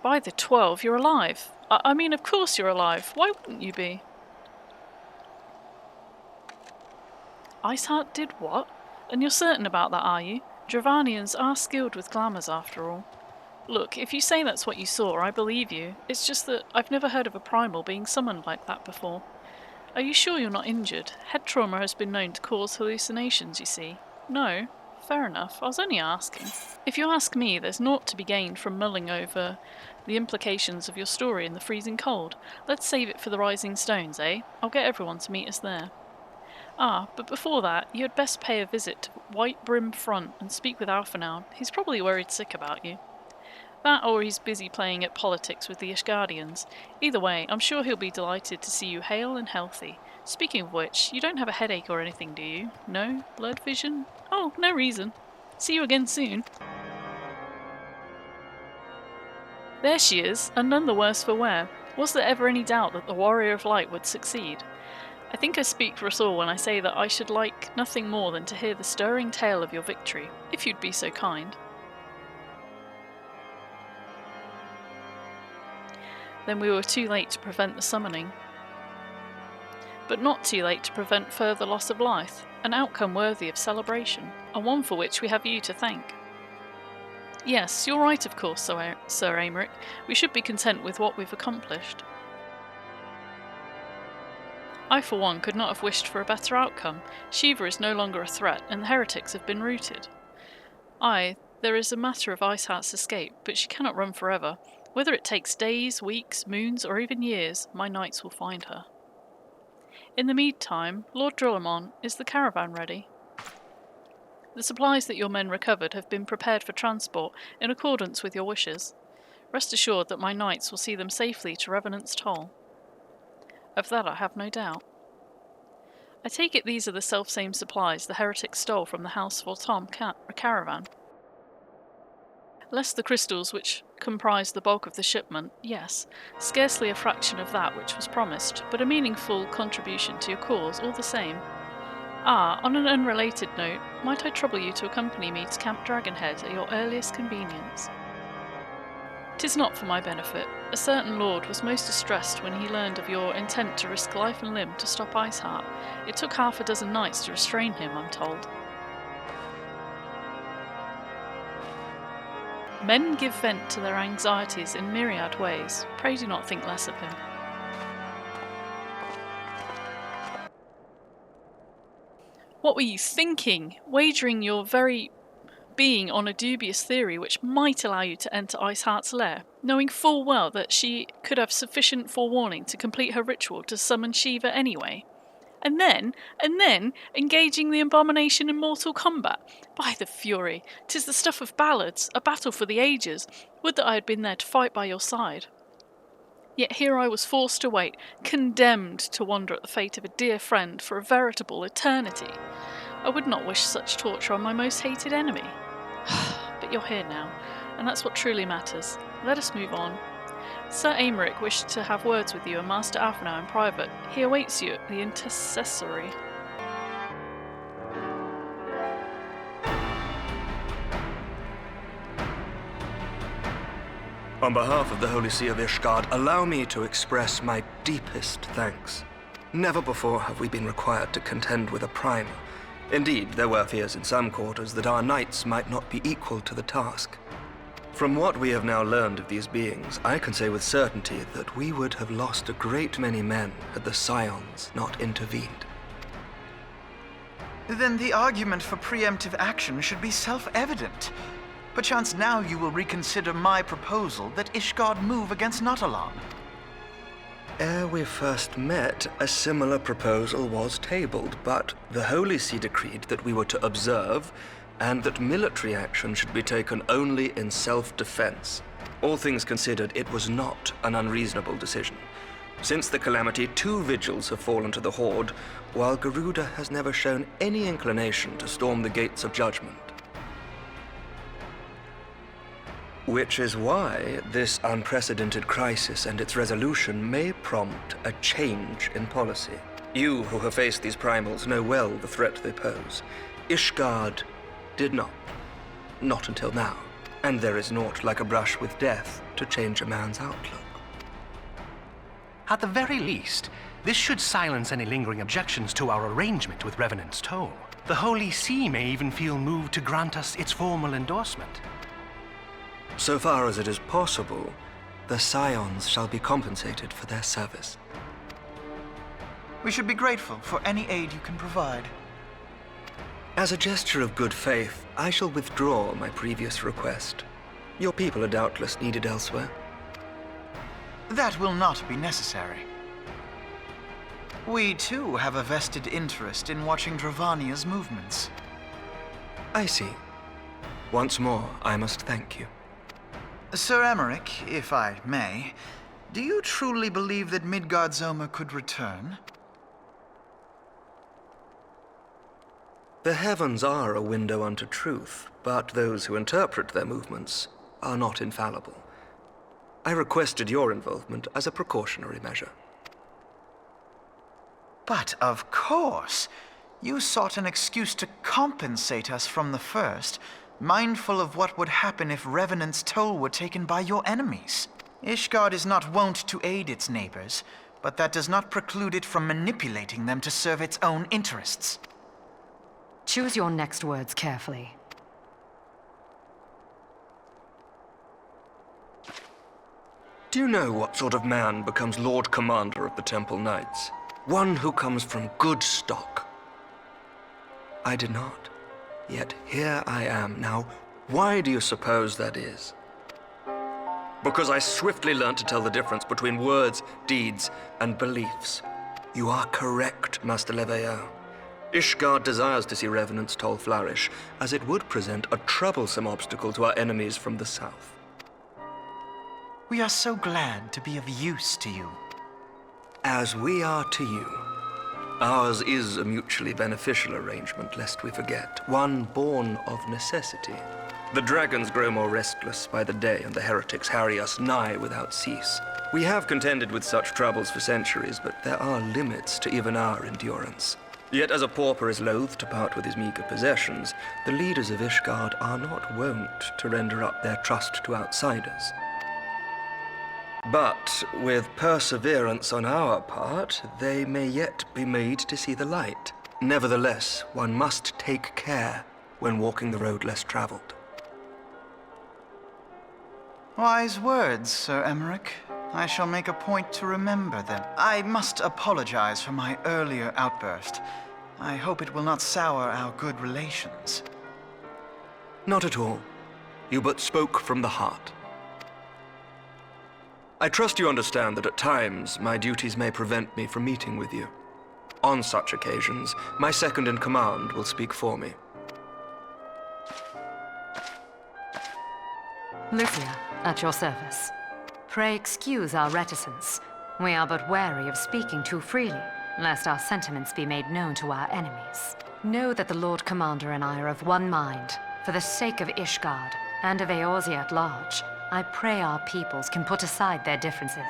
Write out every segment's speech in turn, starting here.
By the 12, you're alive. I mean, of course you're alive. Why wouldn't you be? Iceheart did what? And you're certain about that, are you? Dravanians are skilled with glamours, after all. Look, if you say that's what you saw, I believe you. It's just that I've never heard of a primal being summoned like that before. Are you sure you're not injured? Head trauma has been known to cause hallucinations, you see. No? Fair enough. I was only asking. If you ask me, there's naught to be gained from mulling over the implications of your story in the freezing cold. Let's save it for the Rising Stones, eh? I'll get everyone to meet us there. Ah, but before that, you had best pay a visit to White Brim Front and speak with Alpha now. He's probably worried sick about you. That or he's busy playing at politics with the Ishgardians. Either way, I'm sure he'll be delighted to see you hale and healthy. Speaking of which, you don't have a headache or anything, do you? No? Blurred vision? Oh, no reason. See you again soon. There she is, and none the worse for wear. Was there ever any doubt that the Warrior of Light would succeed? I think I speak for us all when I say that I should like nothing more than to hear the stirring tale of your victory, if you'd be so kind. Then we were too late to prevent the summoning. But not too late to prevent further loss of life, an outcome worthy of celebration, and one for which we have you to thank. Yes, you're right of course, Sir Aymeric. We should be content with what we've accomplished. I for one could not have wished for a better outcome. Shiva is no longer a threat, and the heretics have been routed. Aye, there is a matter of Iceheart's escape, but she cannot run forever. Whether it takes days, weeks, moons, or even years, my knights will find her. In the meantime, Lord Drillamon, is the caravan ready? The supplies that your men recovered have been prepared for transport in accordance with your wishes. Rest assured that my knights will see them safely to Revenant's Toll. Of that I have no doubt. I take it these are the selfsame supplies the heretics stole from the House Voltom caravan. Less the crystals which comprise the bulk of the shipment, yes, scarcely a fraction of that which was promised, but a meaningful contribution to your cause all the same. Ah, on an unrelated note, might I trouble you to accompany me to Camp Dragonhead at your earliest convenience? 'Tis not for my benefit. A certain lord was most distressed when he learned of your intent to risk life and limb to stop Iceheart. It took half a dozen knights to restrain him, I'm told. Men give vent to their anxieties in myriad ways. Pray do not think less of him. What were you thinking? Wagering your very being on a dubious theory which might allow you to enter Iceheart's lair, knowing full well that she could have sufficient forewarning to complete her ritual to summon Shiva anyway. And then, engaging the abomination in mortal combat. By the fury, 'tis the stuff of ballads, a battle for the ages. Would that I had been there to fight by your side. Yet here I was forced to wait, condemned to wonder at the fate of a dear friend for a veritable eternity. I would not wish such torture on my most hated enemy. But you're here now, and that's what truly matters. Let us move on. Sir Aymeric wished to have words with you and Master Alphonse in private. He awaits you at the intercessory. On behalf of the Holy See of Ishgard, allow me to express my deepest thanks. Never before have we been required to contend with a primal. Indeed, there were fears in some quarters that our knights might not be equal to the task. From what we have now learned of these beings, I can say with certainty that we would have lost a great many men had the Scions not intervened. Then the argument for preemptive action should be self-evident. Perchance now you will reconsider my proposal that Ishgard move against Natalan. Ere we first met, a similar proposal was tabled, but the Holy See decreed that we were to observe and that military action should be taken only in self-defense. All things considered, it was not an unreasonable decision. Since the calamity, 2 vigils have fallen to the Horde, while Garuda has never shown any inclination to storm the gates of judgment. Which is why this unprecedented crisis and its resolution may prompt a change in policy. You who have faced these primals know well the threat they pose. Ishgard did not. Not until now. And there is naught like a brush with death to change a man's outlook. At the very least, this should silence any lingering objections to our arrangement with Revenant's Toll. The Holy See may even feel moved to grant us its formal endorsement. So far as it is possible, the Scions shall be compensated for their service. We should be grateful for any aid you can provide. As a gesture of good faith, I shall withdraw my previous request. Your people are doubtless needed elsewhere. That will not be necessary. We, too, have a vested interest in watching Dravania's movements. I see. Once more, I must thank you. Sir Emmerich, if I may, do you truly believe that Midgard Zoma could return? The heavens are a window unto truth, but those who interpret their movements are not infallible. I requested your involvement as a precautionary measure. But of course, you sought an excuse to compensate us from the first, mindful of what would happen if Revenant's Toll were taken by your enemies. Ishgard is not wont to aid its neighbors, but that does not preclude it from manipulating them to serve its own interests. Choose your next words carefully. Do you know what sort of man becomes Lord Commander of the Temple Knights? One who comes from good stock. I did not. Yet here I am now. Why do you suppose that is? Because I swiftly learned to tell the difference between words, deeds, and beliefs. You are correct, Master Leveilleur. Ishgard desires to see Revenant's Toll flourish, as it would present a troublesome obstacle to our enemies from the south. We are so glad to be of use to you. As we are to you. Ours is a mutually beneficial arrangement, lest we forget, one born of necessity. The dragons grow more restless by the day, and the heretics harry us nigh without cease. We have contended with such troubles for centuries, but there are limits to even our endurance. Yet as a pauper is loath to part with his meager possessions, the leaders of Ishgard are not wont to render up their trust to outsiders. But with perseverance on our part, they may yet be made to see the light. Nevertheless, one must take care when walking the road less traveled. Wise words, Sir Emmerich. I shall make a point to remember them. I must apologize for my earlier outburst. I hope it will not sour our good relations. Not at all. You but spoke from the heart. I trust you understand that at times my duties may prevent me from meeting with you. On such occasions, my second-in-command will speak for me. Lucia, at your service. Pray excuse our reticence. We are but wary of speaking too freely, lest our sentiments be made known to our enemies. Know that the Lord Commander and I are of one mind. For the sake of Ishgard, and of Eorzea at large, I pray our peoples can put aside their differences.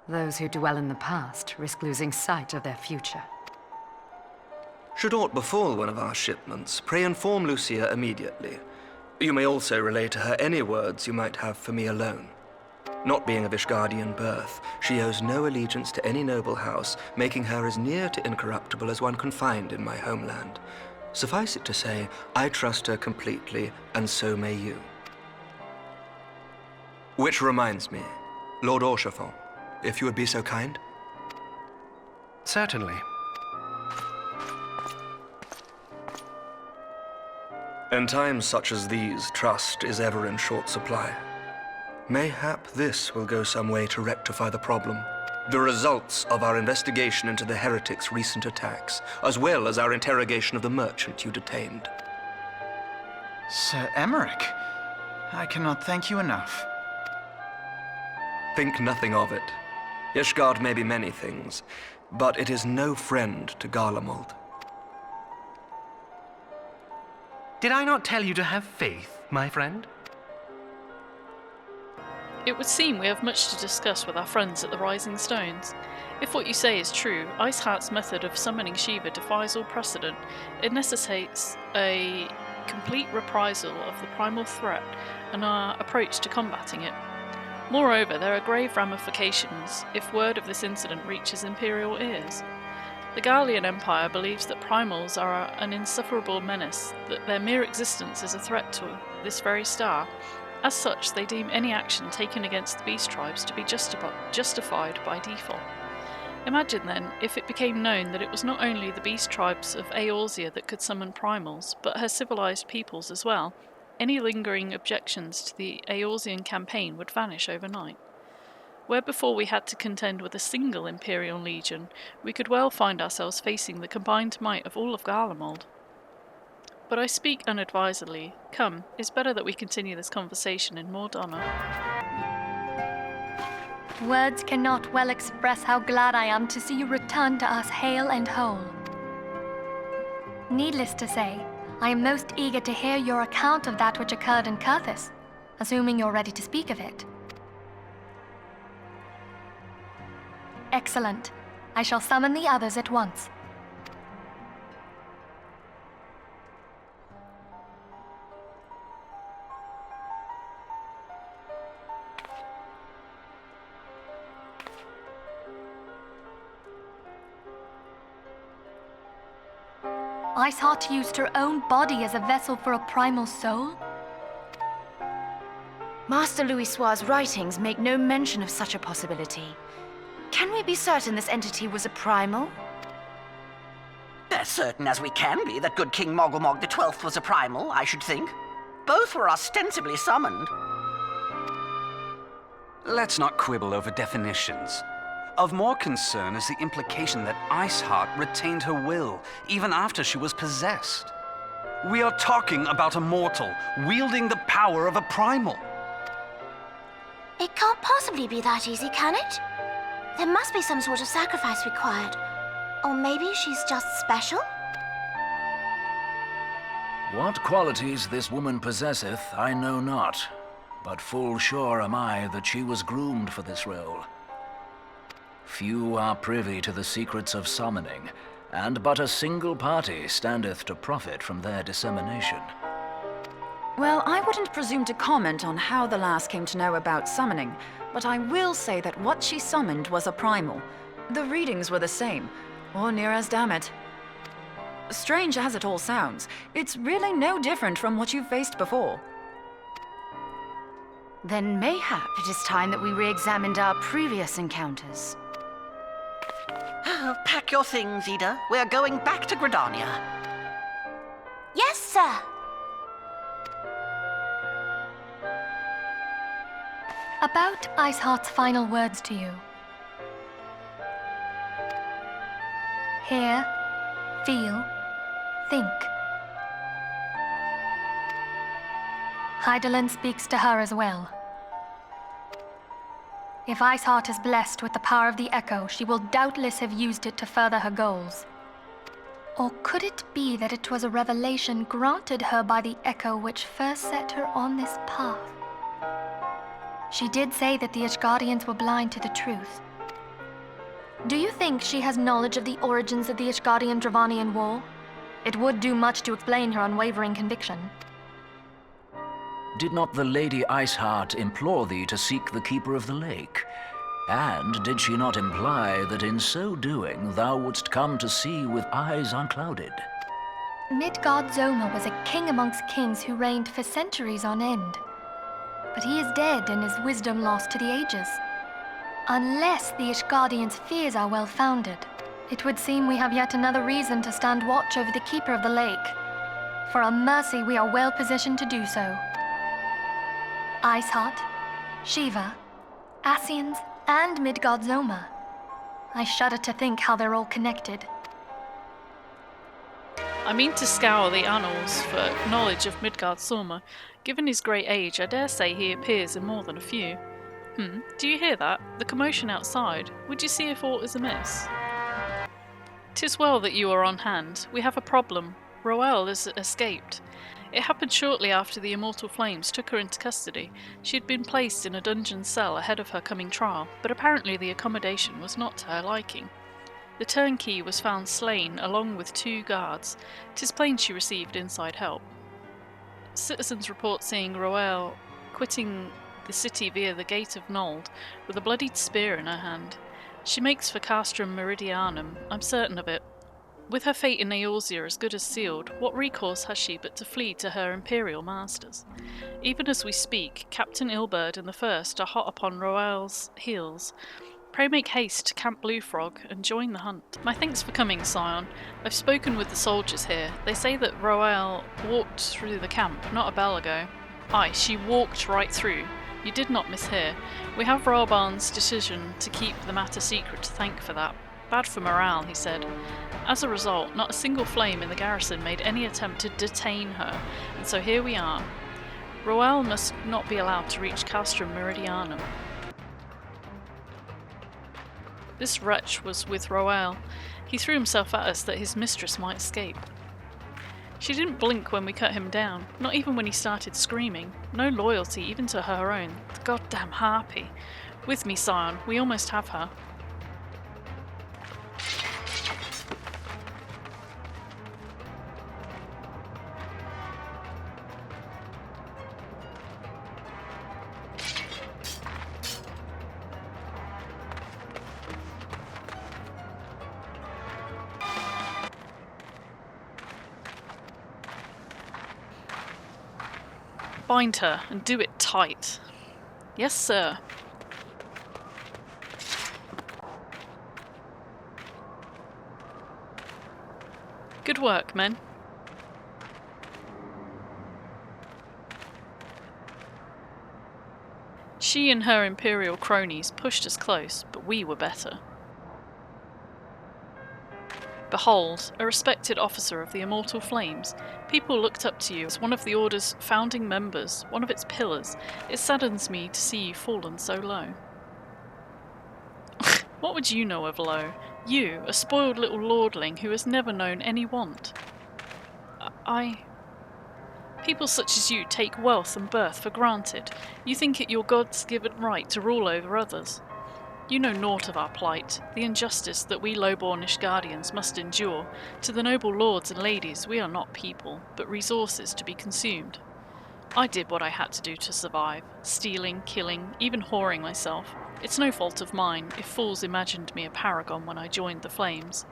Those who dwell in the past risk losing sight of their future. Should aught befall one of our shipments, pray inform Lucia immediately. You may also relay to her any words you might have for me alone. Not being of Ishgardian birth, she owes no allegiance to any noble house, making her as near to incorruptible as one can find in my homeland. Suffice it to say, I trust her completely, and so may you. Which reminds me, Lord Orchefort, if you would be so kind. Certainly. In times such as these, trust is ever in short supply. Mayhap this will go some way to rectify the problem. The results of our investigation into the heretics' recent attacks, as well as our interrogation of the merchant you detained. Sir Emmerich, I cannot thank you enough. Think nothing of it. Ishgard may be many things, but it is no friend to Garlemald. Did I not tell you to have faith, my friend? It would seem we have much to discuss with our friends at the Rising Stones. If what you say is true, Iceheart's method of summoning Shiva defies all precedent. It necessitates a complete reprisal of the primal threat and our approach to combating it. Moreover, there are grave ramifications if word of this incident reaches Imperial ears. The Gallian Empire believes that primals are an insufferable menace, that their mere existence is a threat to this very star. As such, they deem any action taken against the beast tribes to be justified by default. Imagine then if it became known that it was not only the beast tribes of Eorzea that could summon primals, but her civilized peoples as well. Any lingering objections to the Eorzean campaign would vanish overnight. Where before we had to contend with a single Imperial legion, we could well find ourselves facing the combined might of all of Garlemald. But I speak unadvisedly. Come, it's better that we continue this conversation in more Donna. Words cannot well express how glad I am to see you return to us hale and whole. Needless to say, I am most eager to hear your account of that which occurred in Kurthis, assuming you're ready to speak of it. Excellent. I shall summon the others at once. Iceheart used her own body as a vessel for a primal soul? Master Louisoir's writings make no mention of such a possibility. Can we be certain this entity was a primal? As certain as we can be that good King Moggelmog XII was a primal, I should think. Both were ostensibly summoned. Let's not quibble over definitions. Of more concern is the implication that Iceheart retained her will, even after she was possessed. We are talking about a mortal, wielding the power of a primal. It can't possibly be that easy, can it? There must be some sort of sacrifice required. Or maybe she's just special? What qualities this woman possesseth, I know not. But full sure am I that she was groomed for this role. Few are privy to the secrets of summoning, and but a single party standeth to profit from their dissemination. Well, I wouldn't presume to comment on how the lass came to know about summoning, but I will say that what she summoned was a primal. The readings were the same, or near as damn it. Strange as it all sounds, it's really no different from what you've faced before. Then mayhap it is time that we re-examined our previous encounters. Pack your things, Ida. We're going back to Gridania. Yes, sir. About Iceheart's final words to you. Hear, feel, think. Hydaelyn speaks to her as well. If Iceheart is blessed with the power of the Echo, she will doubtless have used it to further her goals. Or could it be that it was a revelation granted her by the Echo which first set her on this path? She did say that the Ishgardians were blind to the truth. Do you think she has knowledge of the origins of the Ishgardian-Dravanian War? It would do much to explain her unwavering conviction. Did not the Lady Iceheart implore thee to seek the Keeper of the Lake? And did she not imply that in so doing thou wouldst come to see with eyes unclouded? Midgard Zoma was a king amongst kings who reigned for centuries on end. But he is dead and his wisdom lost to the ages. Unless the Ishgardians' fears are well-founded, it would seem we have yet another reason to stand watch over the Keeper of the Lake. For a mercy, we are well positioned to do so. Iceheart, Shiva, Ascians, and Midgard Zoma. I shudder to think how they're all connected. I mean to scour the annals for knowledge of Midgard Zoma. Given his great age, I dare say he appears in more than a few. Do you hear that? The commotion outside. Would you see if aught is amiss? 'Tis well that you are on hand. We have a problem. Roelle has escaped. It happened shortly after the Immortal Flames took her into custody. She had been placed in a dungeon cell ahead of her coming trial, but apparently the accommodation was not to her liking. The turnkey was found slain along with 2 guards. 'Tis plain she received inside help. Citizens report seeing Roel quitting the city via the Gate of Nold with a bloodied spear in her hand. She makes for Castrum Meridianum, I'm certain of it. With her fate in Eorzea as good as sealed, what recourse has she but to flee to her imperial masters? Even as we speak, Captain Ilberd and the First are hot upon Roel's heels. Pray make haste to Camp Blue Frog and join the hunt. My thanks for coming, Scion. I've spoken with the soldiers here. They say that Roel walked through the camp not a bell ago. Aye, she walked right through. You did not mishear. We have Roelbarn's decision to keep the matter secret to thank for that. Bad for morale, he said. As a result, not a single flame in the garrison made any attempt to detain her, and so here we are. Roel must not be allowed to reach Castrum Meridianum. This wretch was with Roel. He threw himself at us that his mistress might escape. She didn't blink when we cut him down, not even when he started screaming. No loyalty even to her own. The goddamn harpy. With me, Scion, we almost have her. Bind her, and do it tight. Yes, sir. Good work, men. She and her imperial cronies pushed us close, but we were better. Behold, a respected officer of the Immortal Flames. People looked up to you as one of the Order's founding members, one of its pillars. It saddens me to see you fallen so low. What would you know of low? You, a spoiled little lordling who has never known any want. People such as you take wealth and birth for granted. You think it your God's-given right to rule over others. You know naught of our plight, the injustice that we lowbornish guardians must endure. To the noble lords and ladies, we are not people, but resources to be consumed. I did what I had to do to survive, stealing, killing, even whoring myself. It's no fault of mine if fools imagined me a paragon when I joined the Flames.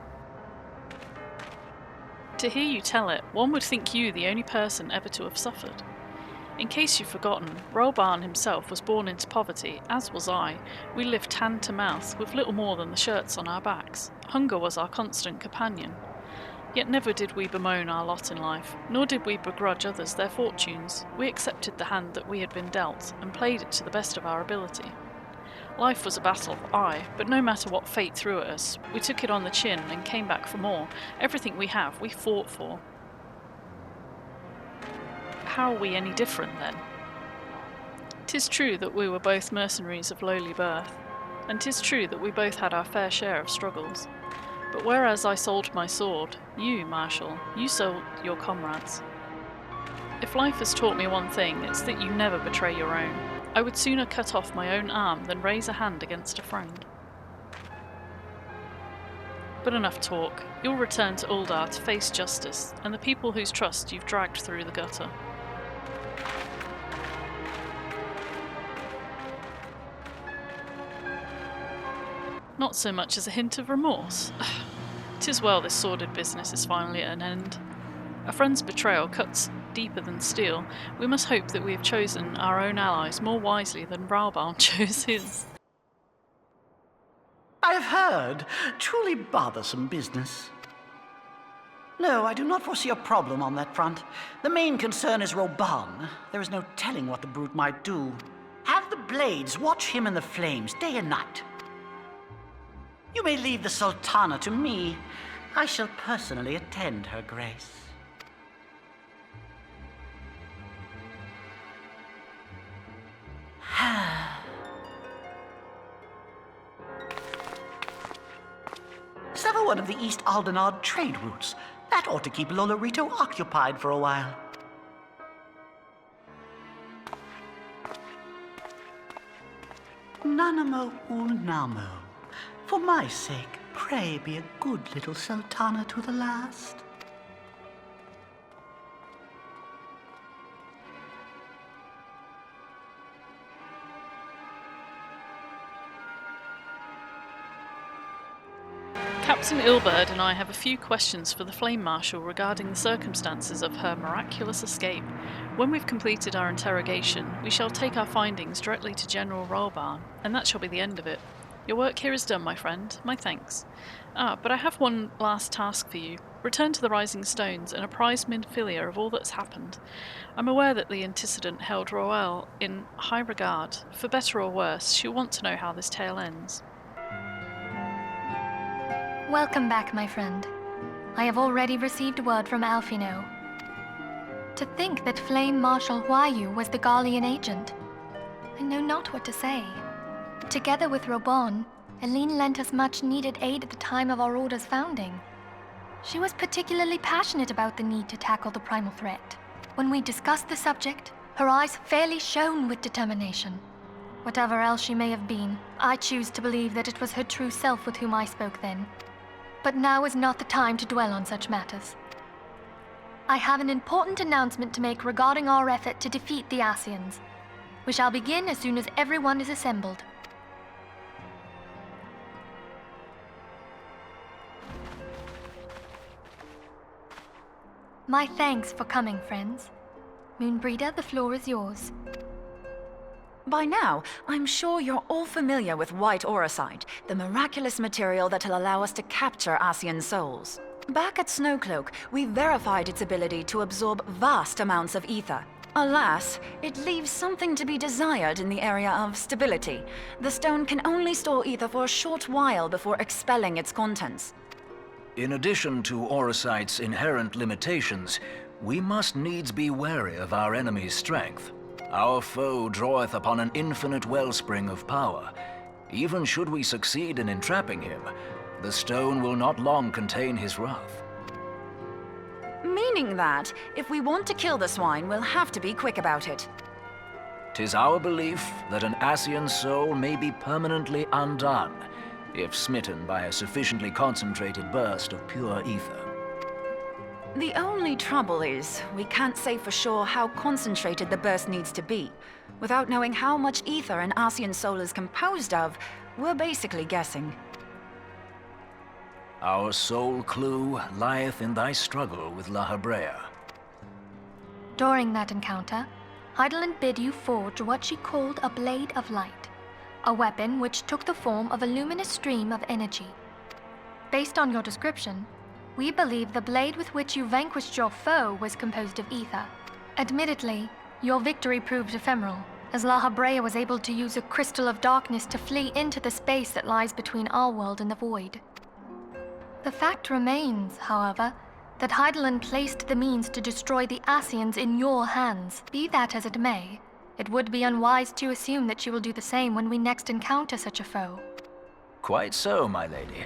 To hear you tell it, one would think you the only person ever to have suffered. In case you've forgotten, Roelbarn himself was born into poverty, as was I. We lived hand to mouth, with little more than the shirts on our backs. Hunger was our constant companion. Yet never did we bemoan our lot in life, nor did we begrudge others their fortunes. We accepted the hand that we had been dealt, and played it to the best of our ability. Life was a battle, aye, but no matter what fate threw at us, we took it on the chin and came back for more. Everything we have, we fought for. How are we any different, then? 'Tis true that we were both mercenaries of lowly birth, and 'tis true that we both had our fair share of struggles. But whereas I sold my sword, you, Marshal, you sold your comrades. If life has taught me one thing, it's that you never betray your own. I would sooner cut off my own arm than raise a hand against a friend. But enough talk. You'll return to Uldar to face justice, and the people whose trust you've dragged through the gutter. Not so much as a hint of remorse. 'Tis well this sordid business is finally at an end. A friend's betrayal cuts deeper than steel. We must hope that we have chosen our own allies more wisely than Roelbarn chose his. I have heard. Truly bothersome business. No, I do not foresee a problem on that front. The main concern is Roelbarn. There is no telling what the brute might do. Have the Blades watch him in the flames day and night. You may leave the Sultana to me. I shall personally attend her grace. Sever one of the East Aldenard trade routes. That ought to keep Lolorito occupied for a while. Nanamo Ulnamo. For my sake, pray be a good little Sultana to the last. Captain Ilbird and I have a few questions for the Flame Marshal regarding the circumstances of her miraculous escape. When we've completed our interrogation, we shall take our findings directly to General Rolbarn, and that shall be the end of it. Your work here is done, my friend. My thanks. But I have one last task for you. Return to the Rising Stones and apprise Minfilia of all that's happened. I'm aware that the antecedent held Roel in high regard. For better or worse, she'll want to know how this tale ends. Welcome back, my friend. I have already received word from Alfino. To think that Flame Marshal Huayu was the Garlean agent. I know not what to say. Together with Robon, Aline lent us much-needed aid at the time of our Order's founding. She was particularly passionate about the need to tackle the primal threat. When we discussed the subject, her eyes fairly shone with determination. Whatever else she may have been, I choose to believe that it was her true self with whom I spoke then. But now is not the time to dwell on such matters. I have an important announcement to make regarding our effort to defeat the Ascians. We shall begin as soon as everyone is assembled. My thanks for coming, friends. Moonbreeder, the floor is yours. By now, I'm sure you're all familiar with white auracite, the miraculous material that'll allow us to capture Ascian souls. Back at Snowcloak, we verified its ability to absorb vast amounts of ether. Alas, it leaves something to be desired in the area of stability. The stone can only store ether for a short while before expelling its contents. In addition to auracite's inherent limitations, we must needs be wary of our enemy's strength. Our foe draweth upon an infinite wellspring of power. Even should we succeed in entrapping him, the stone will not long contain his wrath. Meaning that, if we want to kill the swine, we'll have to be quick about it. 'Tis our belief that an Ascian soul may be permanently undone, if smitten by a sufficiently concentrated burst of pure ether. The only trouble is, we can't say for sure how concentrated the burst needs to be. Without knowing how much ether an Ascian soul is composed of, we're basically guessing. Our sole clue lieth in thy struggle with La Habrea. During that encounter, Heidelin bid you forge what she called a Blade of Light, a weapon which took the form of a luminous stream of energy. Based on your description, we believe the blade with which you vanquished your foe was composed of ether. Admittedly, your victory proved ephemeral, as La Habrea was able to use a crystal of darkness to flee into the space that lies between our world and the void. The fact remains, however, that Heidelin placed the means to destroy the Ascians in your hands. Be that as it may, it would be unwise to assume that she will do the same when we next encounter such a foe. Quite so, my lady.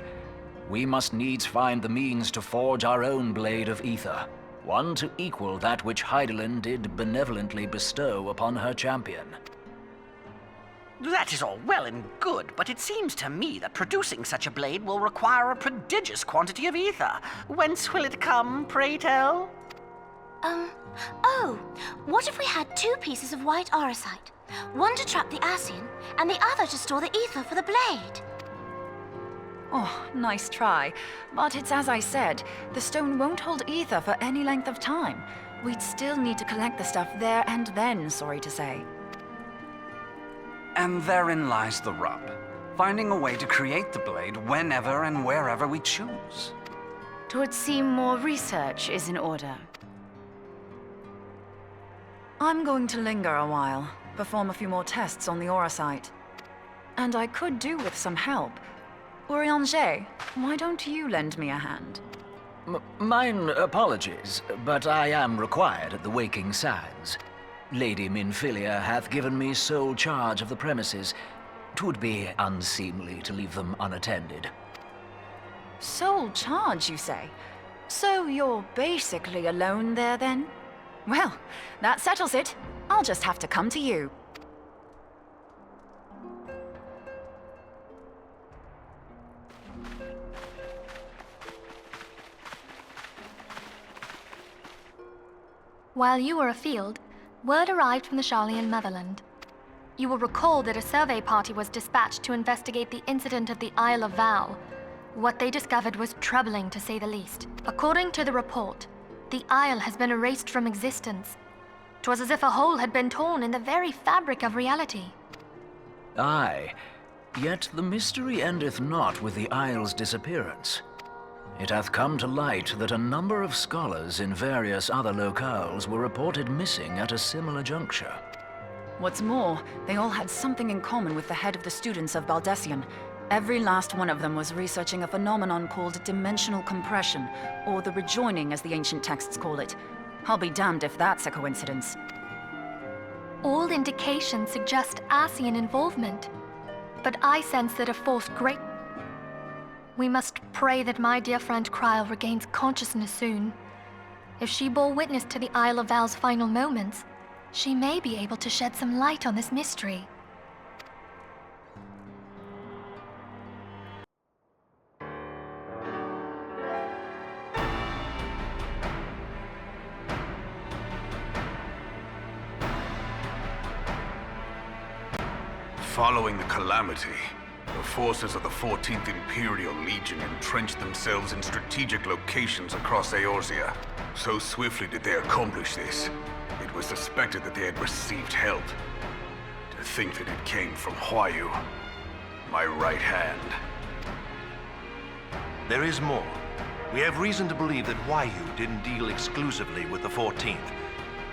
We must needs find the means to forge our own blade of ether, one to equal that which Heidelin did benevolently bestow upon her champion. That is all well and good, but it seems to me that producing such a blade will require a prodigious quantity of ether. Whence will it come, pray tell? Oh, what if we had two pieces of white auracite? One to trap the Ascian, and the other to store the ether for the blade. Oh, nice try. But it's as I said, the stone won't hold ether for any length of time. We'd still need to collect the stuff there and then, sorry to say. And therein lies the rub. Finding a way to create the blade whenever and wherever we choose. Twould seem more research is in order. I'm going to linger a while, perform a few more tests on the auracite. And I could do with some help. Urianger, why don't you lend me a hand? Mine apologies, but I am required at the Waking Sands. Lady Minfilia hath given me sole charge of the premises. 'Twould be unseemly to leave them unattended. Sole charge, you say? So you're basically alone there, then? Well, that settles it. I'll just have to come to you. While you were afield, word arrived from the Sharlayan motherland. You will recall that a survey party was dispatched to investigate the incident at the Isle of Val. What they discovered was troubling, to say the least. According to the report, the Isle has been erased from existence. 'Twas as if a hole had been torn in the very fabric of reality. Aye, yet the mystery endeth not with the Isle's disappearance. It hath come to light that a number of scholars in various other locales were reported missing at a similar juncture. What's more, they all had something in common with the head of the students of Baldessian. Every last one of them was researching a phenomenon called dimensional compression, or the rejoining as the ancient texts call it. I'll be damned if that's a coincidence. All indications suggest Asian involvement, but I sense that a force great... We must pray that my dear friend Kryl regains consciousness soon. If she bore witness to the Isle of Val's final moments, she may be able to shed some light on this mystery. Following the calamity, the forces of the 14th Imperial Legion entrenched themselves in strategic locations across Eorzea. So swiftly did they accomplish this, it was suspected that they had received help. To think that it came from Huayu, my right hand. There is more. We have reason to believe that Huayu didn't deal exclusively with the 14th.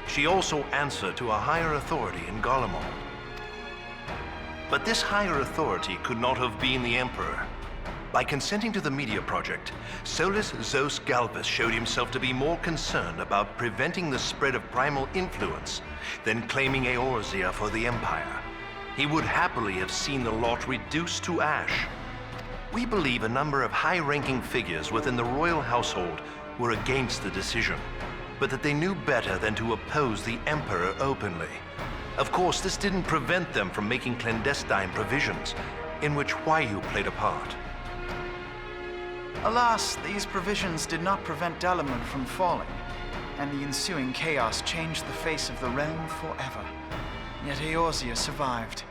She also answered to a higher authority in Garlemald. But this higher authority could not have been the Emperor. By consenting to the Media Project, Solus Zos Galvus showed himself to be more concerned about preventing the spread of primal influence than claiming Eorzea for the Empire. He would happily have seen the lot reduced to ash. We believe a number of high-ranking figures within the royal household were against the decision, but that they knew better than to oppose the Emperor openly. Of course, this didn't prevent them from making clandestine provisions, in which Huayu played a part. Alas, these provisions did not prevent Dalamud from falling, and the ensuing chaos changed the face of the realm forever. Yet Eorzea survived.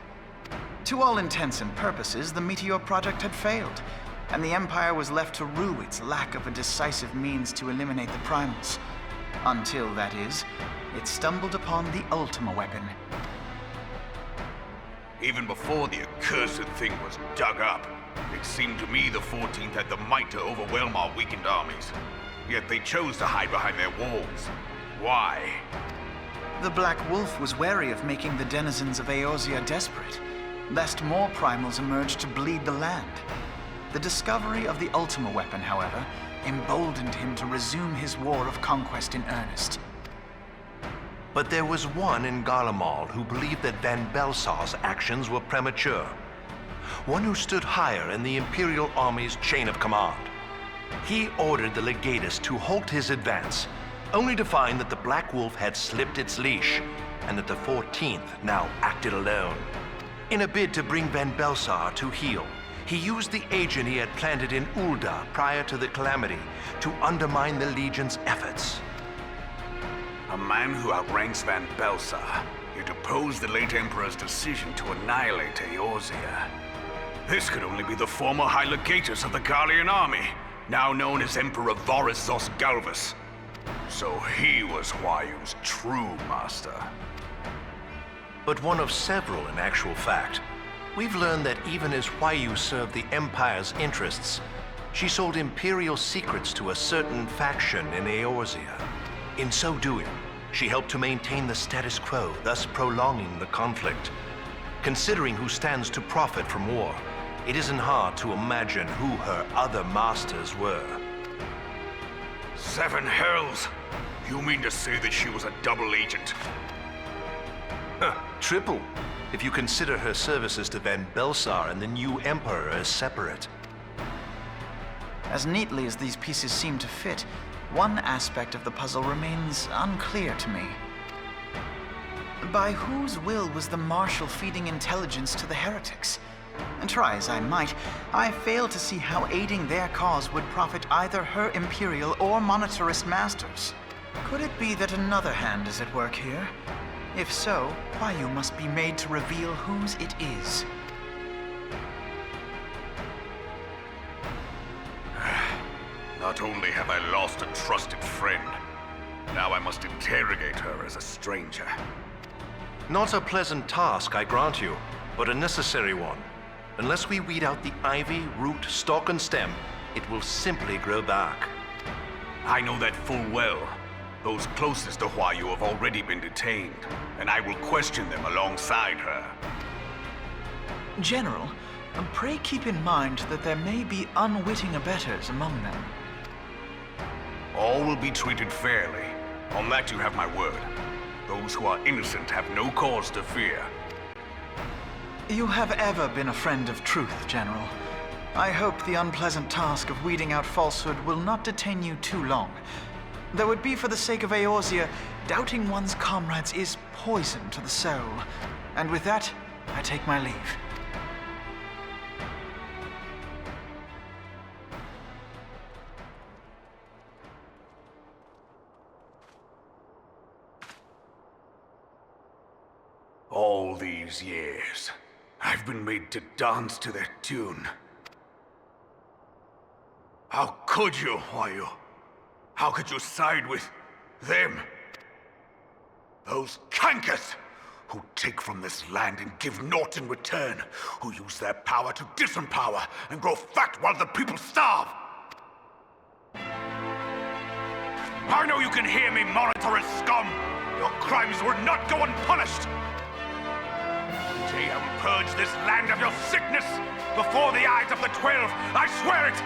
To all intents and purposes, the Meteor Project had failed, and the Empire was left to rue its lack of a decisive means to eliminate the primals. Until, that is, it stumbled upon the Ultima weapon. Even before the accursed thing was dug up, it seemed to me the 14th had the might to overwhelm our weakened armies. Yet they chose to hide behind their walls. Why? The Black Wolf was wary of making the denizens of Eorzea desperate, lest more primals emerge to bleed the land. The discovery of the Ultima weapon, however, emboldened him to resume his war of conquest in earnest. But there was one in Garlemald who believed that Van Belsar's actions were premature. One who stood higher in the Imperial Army's chain of command. He ordered the Legatus to halt his advance, only to find that the Black Wolf had slipped its leash, and that the 14th now acted alone. In a bid to bring Van Belsar to heel, he used the agent he had planted in Ul'dah prior to the calamity to undermine the Legion's efforts. A man who outranks Van Belsar, yet opposed the late Emperor's decision to annihilate Eorzea. This could only be the former High Legatus of the Garlean army, now known as Emperor Voris Zos Galvus. So he was Huayu's true master. But one of several in actual fact. We've learned that even as Huayu served the Empire's interests, she sold Imperial secrets to a certain faction in Eorzea. In so doing, she helped to maintain the status quo, thus prolonging the conflict. Considering who stands to profit from war, it isn't hard to imagine who her other masters were. Seven hells! You mean to say that she was a double agent? Triple, if you consider her services to Van Belsar and the new Emperor as separate. As neatly as these pieces seem to fit, one aspect of the puzzle remains unclear to me. By whose will was the Marshal feeding intelligence to the heretics? And try as I might, I fail to see how aiding their cause would profit either her Imperial or monetarist masters. Could it be that another hand is at work here? If so, Huayu must be made to reveal whose it is. Not only have I lost a trusted friend, now I must interrogate her as a stranger. Not a pleasant task, I grant you, but a necessary one. Unless we weed out the ivy, root, stalk, and stem, it will simply grow back. I know that full well. Those closest to Huayu have already been detained, and I will question them alongside her. General, pray keep in mind that there may be unwitting abettors among them. All will be treated fairly. On that you have my word. Those who are innocent have no cause to fear. You have ever been a friend of truth, General. I hope the unpleasant task of weeding out falsehood will not detain you too long. Though it be for the sake of Eorzea, doubting one's comrades is poison to the soul. And with that, I take my leave. All these years, I've been made to dance to their tune. How could you, Huayu? How could you side with them? Those cankers who take from this land and give naught in return, who use their power to disempower and grow fat while the people starve. I know you can hear me, monitorous scum! Your crimes will not go unpunished! Until you purge this land of your sickness before the eyes of the 12, I swear it!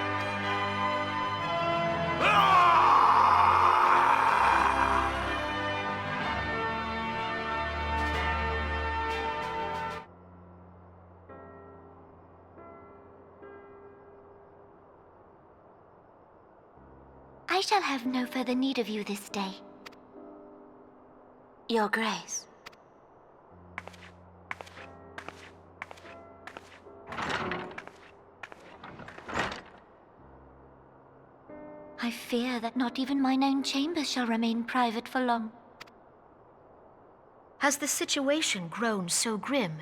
I shall have no further need of you this day. Your Grace. I fear that not even mine own chambers shall remain private for long. Has the situation grown so grim?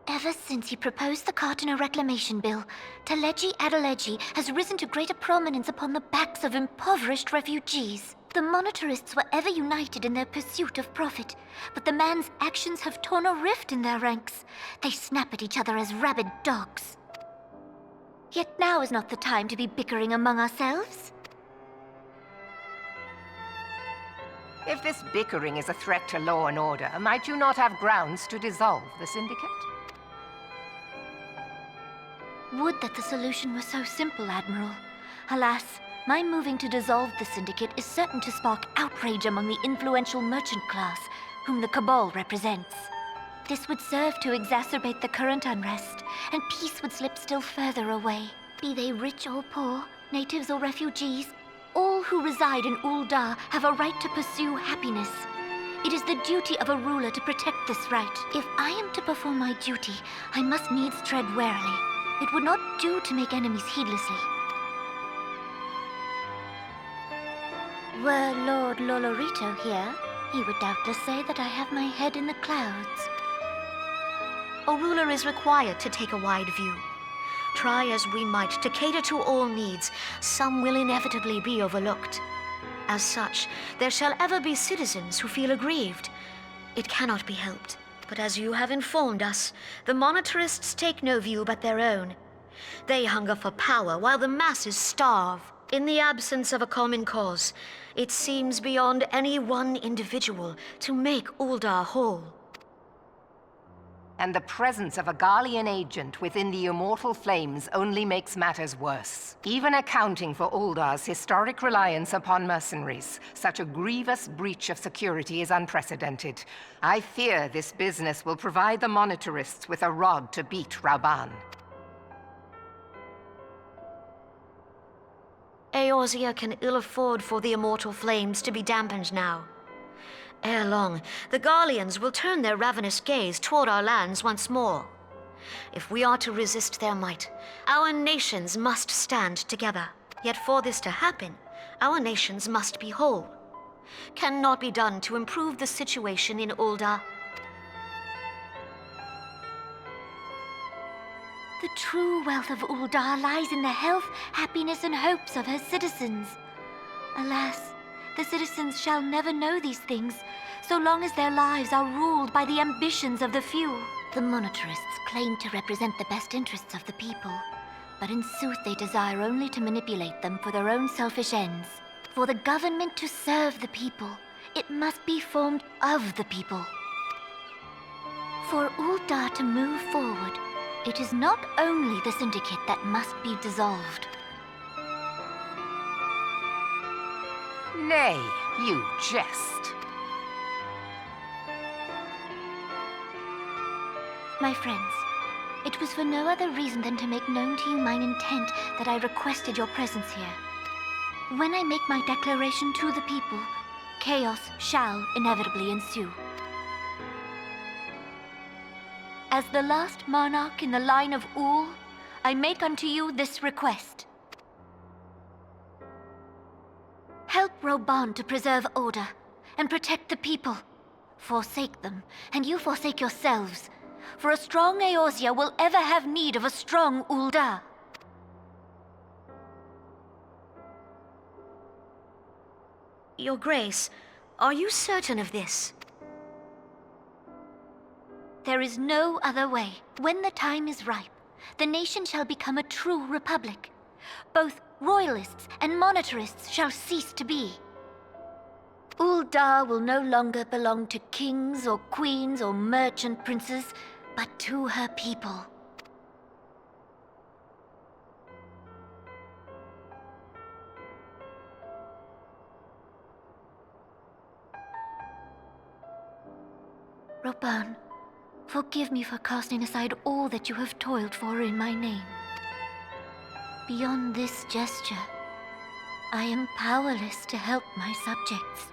Ever since he proposed the Cartiner Reclamation Bill, Teleji Adeleji has risen to greater prominence upon the backs of impoverished refugees. The monetarists were ever united in their pursuit of profit, but the man's actions have torn a rift in their ranks. They snap at each other as rabid dogs. Yet now is not the time to be bickering among ourselves. If this bickering is a threat to law and order, might you not have grounds to dissolve the Syndicate? Would that the solution were so simple, Admiral. Alas, my moving to dissolve the Syndicate is certain to spark outrage among the influential merchant class, whom the Cabal represents. This would serve to exacerbate the current unrest, and peace would slip still further away. Be they rich or poor, natives or refugees, all who reside in Ul'dah have a right to pursue happiness. It is the duty of a ruler to protect this right. If I am to perform my duty, I must needs tread warily. It would not do to make enemies heedlessly. Were Lord Lolorito here, he would doubtless say that I have my head in the clouds. A ruler is required to take a wide view. Try as we might to cater to all needs, some will inevitably be overlooked. As such, there shall ever be citizens who feel aggrieved. It cannot be helped. But as you have informed us, the monetarists take no view but their own. They hunger for power while the masses starve. In the absence of a common cause, it seems beyond any one individual to make Ul'dah whole. And the presence of a Garlean agent within the Immortal Flames only makes matters worse. Even accounting for Ul'dah's historic reliance upon mercenaries, such a grievous breach of security is unprecedented. I fear this business will provide the monetarists with a rod to beat Rauban. Eorzea can ill afford for the Immortal Flames to be dampened now. Ere long, the Garleans will turn their ravenous gaze toward our lands once more. If we are to resist their might, our nations must stand together. Yet for this to happen, our nations must be whole. Cannot be done to improve the situation in Ul'dah. The true wealth of Uldar lies in the health, happiness, and hopes of her citizens. Alas, the citizens shall never know these things, so long as their lives are ruled by the ambitions of the few. The monetarists claim to represent the best interests of the people, but in sooth they desire only to manipulate them for their own selfish ends. For the government to serve the people, it must be formed of the people. For Uldar to move forward, it is not only the Syndicate that must be dissolved. Nay, you jest. My friends, it was for no other reason than to make known to you mine intent that I requested your presence here. When I make my declaration to the people, chaos shall inevitably ensue. As the last monarch in the line of Ul, I make unto you this request. Help Roban to preserve order and protect the people. Forsake them, and you forsake yourselves, for a strong Eorzea will ever have need of a strong Uldar. Your Grace, are you certain of this? There is no other way. When the time is ripe, the nation shall become a true republic. Both royalists and monetarists shall cease to be. Uldar will no longer belong to kings or queens or merchant princes, but to her people. Roban, forgive me for casting aside all that you have toiled for in my name. Beyond this gesture, I am powerless to help my subjects.